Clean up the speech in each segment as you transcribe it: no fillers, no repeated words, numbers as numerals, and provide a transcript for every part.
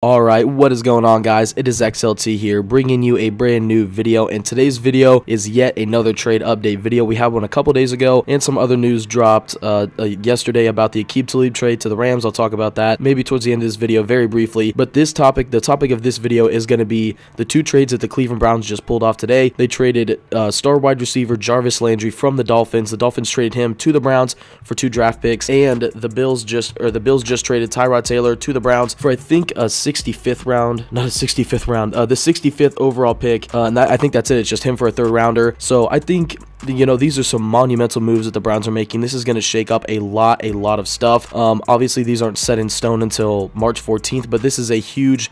Alright, what is going on, guys? It is XLT here, bringing you a brand new video, and today's video is yet another trade update video. We had one a couple days ago, and some other news dropped yesterday about the Aqib Talib trade to the Rams. I'll talk about that maybe towards the end of this video very briefly, but the topic of this video is going to be the two trades that the Cleveland Browns just pulled off today. They traded star wide receiver Jarvis Landry from the Dolphins. The Dolphins traded him to the Browns for 2 draft picks, and the Bills just traded Tyrod Taylor to the Browns for, I think, a 65th round, not a 65th round, the 65th overall pick, and I think that's it. It's just him for a 3rd rounder. So I think, these are some monumental moves that the Browns are making. This is going to shake up a lot of stuff. Obviously, these aren't set in stone until March 14th, but this is a huge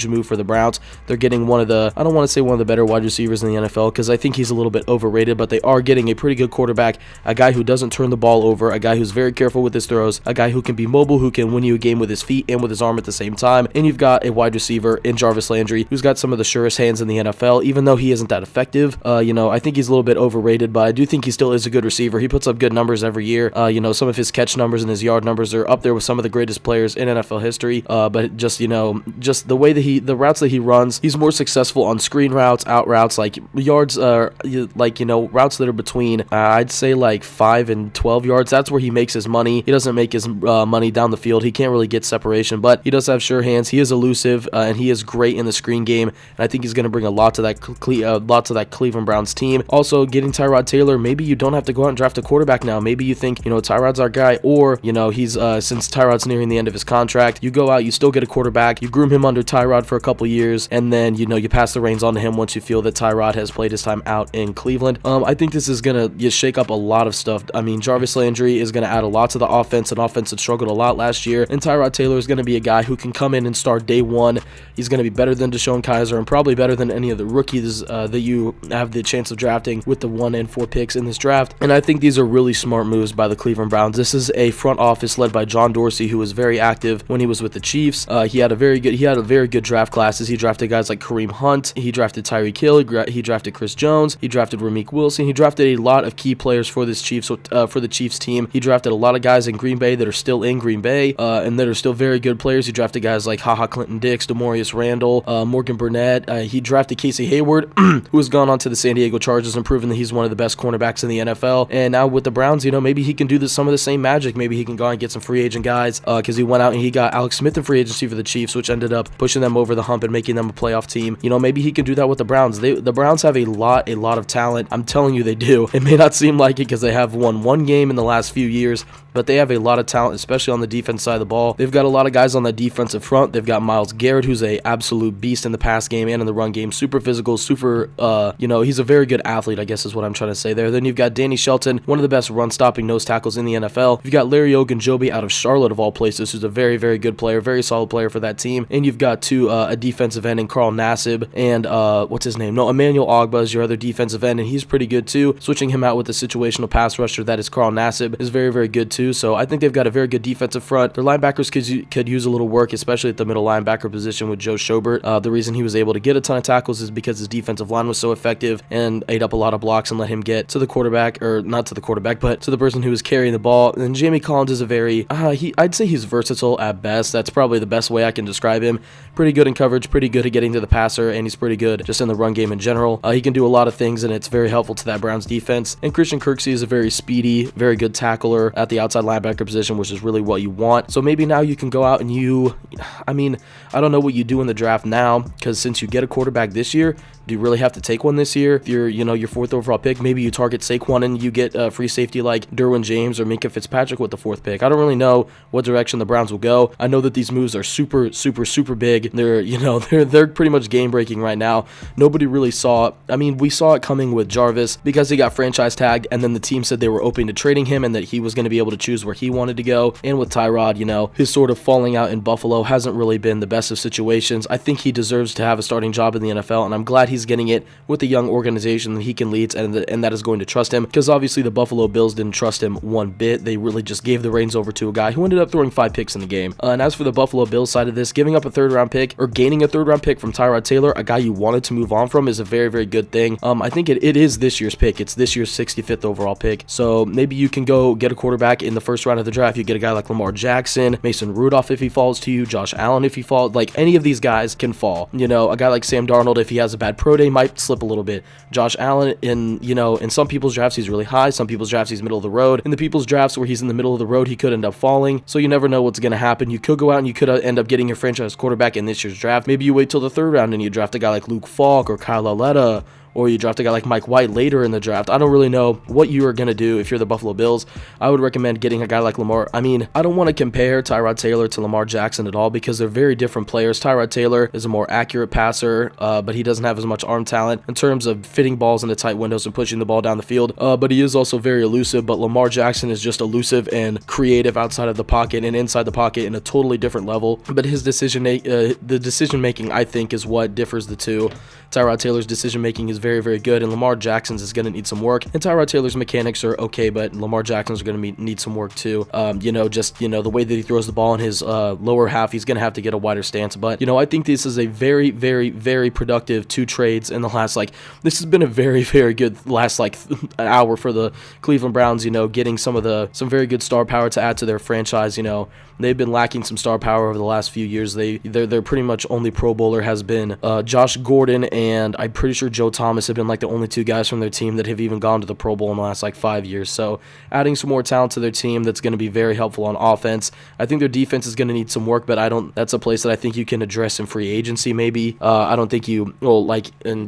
move for the Browns. They're getting one of the, I don't want to say one of the better wide receivers in the NFL, because I think he's a little bit overrated, but they are getting a pretty good quarterback, a guy who doesn't turn the ball over, a guy who's very careful with his throws, a guy who can be mobile, who can win you a game with his feet and with his arm at the same time. And you've got a wide receiver in Jarvis Landry, who's got some of the surest hands in the NFL, even though he isn't that effective. I think he's a little bit overrated, but I do think he still is a good receiver. He puts up good numbers every year. Some of his catch numbers and his yard numbers are up there with some of the greatest players in NFL history. But just the way that the routes that he runs, he's more successful on screen routes, out routes, like yards, routes that are between, I'd say like 5 and 12 yards. That's where he makes his money. He doesn't make his money down the field. He can't really get separation, but he does have sure hands. He is elusive, and he is great in the screen game, and I think he's going to bring a lot to that Cleveland Browns team. Also, getting Tyrod Taylor, maybe you don't have to go out and draft a quarterback now. Maybe you think, Tyrod's our guy, or, he's, since Tyrod's nearing the end of his contract, you go out, you still get a quarterback, you groom him under Tyrod for a couple years, and then, you pass the reins on to him once you feel that Tyrod has played his time out in Cleveland. I think this is going to shake up a lot of stuff. I mean, Jarvis Landry is going to add a lot to the offense, an offense that struggled a lot last year, and Tyrod Taylor is going to be a guy who can come in and start day one. He's going to be better than Deshaun Kaiser, and probably better than any of the rookies that you have the chance of drafting with the 1 and 4 picks in this draft. And I think these are really smart moves by the Cleveland Browns. This is a front office led by John Dorsey, who was very active when he was with the Chiefs. He had a very good draft classes. He drafted guys like Kareem Hunt. He drafted Tyreek Hill. He drafted Chris Jones. He drafted Ramik Wilson. He drafted a lot of key players for the Chiefs team. He drafted a lot of guys in Green Bay that are still in Green Bay, and that are still very good players. He drafted guys like Clinton Dix, Demarius Randall, Morgan Burnett. He drafted Casey Hayward, who has gone on to the San Diego Chargers and proven that he's one of the best cornerbacks in the NFL. And now with the Browns, maybe he can do some of the same magic. Maybe he can go out and get some free agent guys, because he went out and he got Alex Smith in free agency for the Chiefs, which ended up pushing them over the hump and making them a playoff team. Maybe he can do that with the Browns. The Browns have a lot of talent. I'm telling you, they do. It may not seem like it because they have won 1 game in the last few years, but they have a lot of talent, especially on the defense side of the ball. They've got a lot of guys on the defensive front. They've got Myles Garrett, who's a absolute beast in the pass game and in the run game. Super physical, he's a very good athlete, I guess is what I'm trying to say there. Then you've got Danny Shelton, one of the best run-stopping nose tackles in the NFL. You've got Larry Ogunjobi out of Charlotte, of all places, who's a very good player, very solid player for that team. And you've got a defensive end in Carl Nassib, and Emmanuel Ogbah is your other defensive end, and he's pretty good too. Switching him out with a situational pass rusher that is Carl Nassib is very good too. So I think they've got a very good defensive front. Their linebackers could use a little work, especially at the middle linebacker position with Joe Schobert. The reason he was able to get a ton of tackles is because his defensive line was so effective and ate up a lot of blocks and let him get to the quarterback, or not to the quarterback, but to the person who was carrying the ball. And Jamie Collins is I'd say he's versatile at best. That's probably the best way I can describe him. Pretty good in coverage, pretty good at getting to the passer, and he's pretty good just in the run game in general. He can do a lot of things, and it's very helpful to that Browns defense. And Christian Kirksey is a very speedy, very good tackler at the outside linebacker position, which is really what you want. So maybe now you can go out and I don't know what you do in the draft now, because since you get a quarterback this year, do you really have to take one this year? If you're, your 4th overall pick, maybe you target Saquon and you get a free safety like Derwin James or Minkah Fitzpatrick with the 4th pick. I don't really know what direction the Browns will go. I know that these moves are super big. They're pretty much game breaking right now. Nobody really saw it. We saw it coming with Jarvis because he got franchise tagged, and then the team said they were open to trading him and that he was going to be able to choose where he wanted to go. And with Tyrod, his sort of falling out in Buffalo hasn't really been the best of situations. I think he deserves to have a starting job in the NFL, and I'm glad he's getting it with a young organization that he can lead and that is going to trust him, because obviously the Buffalo Bills didn't trust him one bit. They really just gave the reins over to a guy who ended up throwing 5 picks in the game. And as for the Buffalo Bills side of this, giving up a 3rd round pick or gaining a 3rd round pick from Tyrod Taylor, a guy you wanted to move on from, is a very good thing. I think it is this year's pick. It's this year's 65th overall pick. So maybe you can go get a quarterback in the first round of the draft, you get a guy like Lamar Jackson, Mason Rudolph if he falls to you, Josh Allen if he falls. Like, any of these guys can fall. You know, a guy like Sam Darnold, if he has a bad pro day, might slip a little bit. Josh Allen, in some people's drafts, he's really high. Some people's drafts, he's middle of the road. In the people's drafts where he's in the middle of the road, he could end up falling. So you never know what's going to happen. You could go out and you could end up getting your franchise quarterback in this year's draft. Maybe you wait till the third round and you draft a guy like Luke Falk or Kyle Lauletta, or you draft a guy like Mike White later in the draft. I don't really know what you are going to do if you're the Buffalo Bills. I would recommend getting a guy like Lamar. I mean, I don't want to compare Tyrod Taylor to Lamar Jackson at all because they're very different players. Tyrod Taylor is a more accurate passer, but he doesn't have as much arm talent in terms of fitting balls into tight windows and pushing the ball down the field, but he is also very elusive. But Lamar Jackson is just elusive and creative outside of the pocket and inside the pocket in a totally different level. But his the decision making, I think, is what differs the two. Tyrod Taylor's decision making is very, very good, and Lamar Jackson's is going to need some work. And Tyrod Taylor's mechanics are okay, but Lamar Jackson's are going to need some work too. The way that he throws the ball in his lower half, he's going to have to get a wider stance. But I think this is a very, very, very productive two trades in the last, this has been a very, very good last an hour for the Cleveland Browns. Getting some very good star power to add to their franchise. They've been lacking some star power over the last few years. Their pretty much only Pro Bowler has been Josh Gordon, and I'm pretty sure Joe Thomas have been the only two guys from their team that have even gone to the Pro Bowl in the last 5 years. So adding some more talent to their team, that's going to be very helpful on offense. I think their defense is going to need some work, but that's a place that I think you can address in free agency maybe. I don't think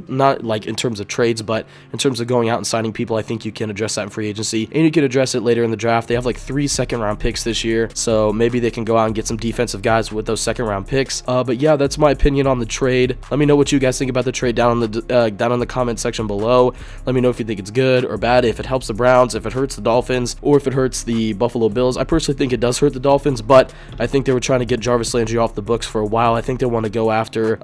not in terms of trades, but in terms of going out and signing people, I think you can address that in free agency, and you can address it later in the draft. They have 3 second-round picks this year, so maybe they can go out and get some defensive guys with those second-round picks. But yeah, that's my opinion on the trade. Let me know what you guys think about the trade down in the comment section below. Let me know if you think it's good or bad, if it helps the Browns, if it hurts the Dolphins, or if it hurts the Buffalo Bills. I personally think it does hurt the Dolphins, but I think they were trying to get Jarvis Landry off the books for a while. I think they want to go after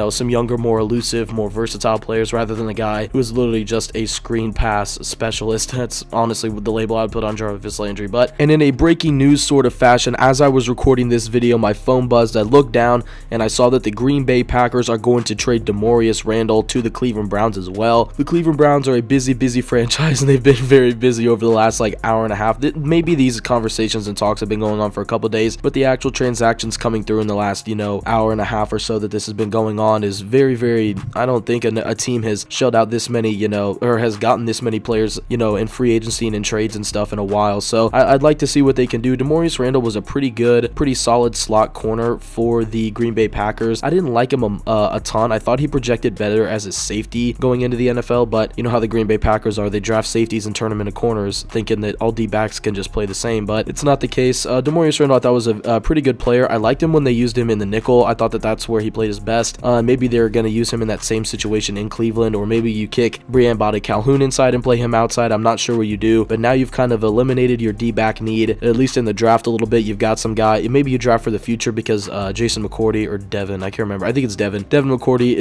some younger, more elusive, more versatile players rather than a guy who is literally just a screen pass specialist. That's honestly the label I would put on Jarvis Landry. And in a breaking news sort of fashion, as I was recording this video, my phone buzzed. I looked down and I saw that the Green Bay Packers are going to trade Demorius Randall to the Cleveland Browns as well. The Cleveland Browns are a busy franchise, and they've been very busy over the last hour and a half. Maybe these conversations and talks have been going on for a couple days, but the actual transactions coming through in the last hour and a half or so that this has been going on is very, very, I don't think a team has shelled out this many or has gotten this many players in free agency and in trades and stuff in a while. So I'd like to see what they can do. Demorius Randall was a pretty solid slot corner for the Green Bay Packers. I didn't like him a ton. I thought he projected better as a safety going into the NFL, but you know how the Green Bay Packers are. They draft safeties and turn them into corners, thinking that all D-backs can just play the same, but it's not the case. Demorius Randall I thought was a pretty good player. I liked him when they used him in the nickel. I thought that's where he played his best. Maybe they're going to use him in that same situation in Cleveland, or maybe you kick Breon Body-Calhoun inside and play him outside. I'm not sure what you do, but now you've kind of eliminated your D-back need, at least in the draft a little bit. You've got some guy, maybe you draft for the future because Jason McCourty or Devin, I can't remember. I think it's Devin. Devin McCourty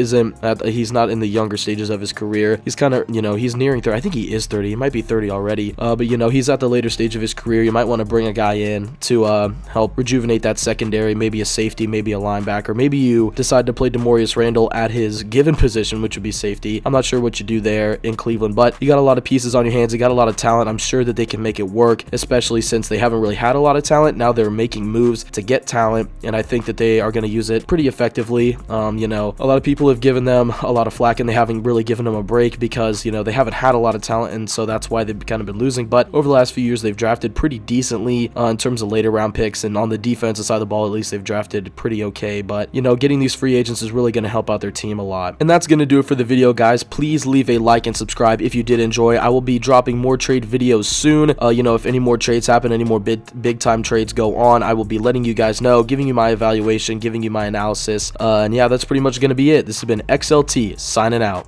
he's not in the younger stages of his career. He's kind of, he's nearing 30. I think he is 30. He might be 30 already. But he's at the later stage of his career. You might want to bring a guy in to help rejuvenate that secondary, maybe a safety, maybe a linebacker. Maybe you decide to play Demorius Randall at his given position, which would be safety. I'm not sure what you do there in Cleveland, but you got a lot of pieces on your hands. You got a lot of talent. I'm sure that they can make it work, especially since they haven't really had a lot of talent. Now they're making moves to get talent, and I think that they are going to use it pretty effectively. A lot of people have given them a lot of flack, and they haven't really given them a break because, they haven't had a lot of talent, and so that's why they've kind of been losing. But over the last few years, they've drafted pretty decently in terms of later round picks, and on the defensive side of the ball, at least they've drafted pretty okay. But, getting these free agents is really going to help out their team a lot. And that's going to do it for the video, guys. Please leave a like and subscribe if you did enjoy. I will be dropping more trade videos soon. If any more trades happen, any more big time trades go on, I will be letting you guys know, giving you my evaluation, giving you my analysis. And yeah, that's pretty much going to be it. This has been XLT signing out.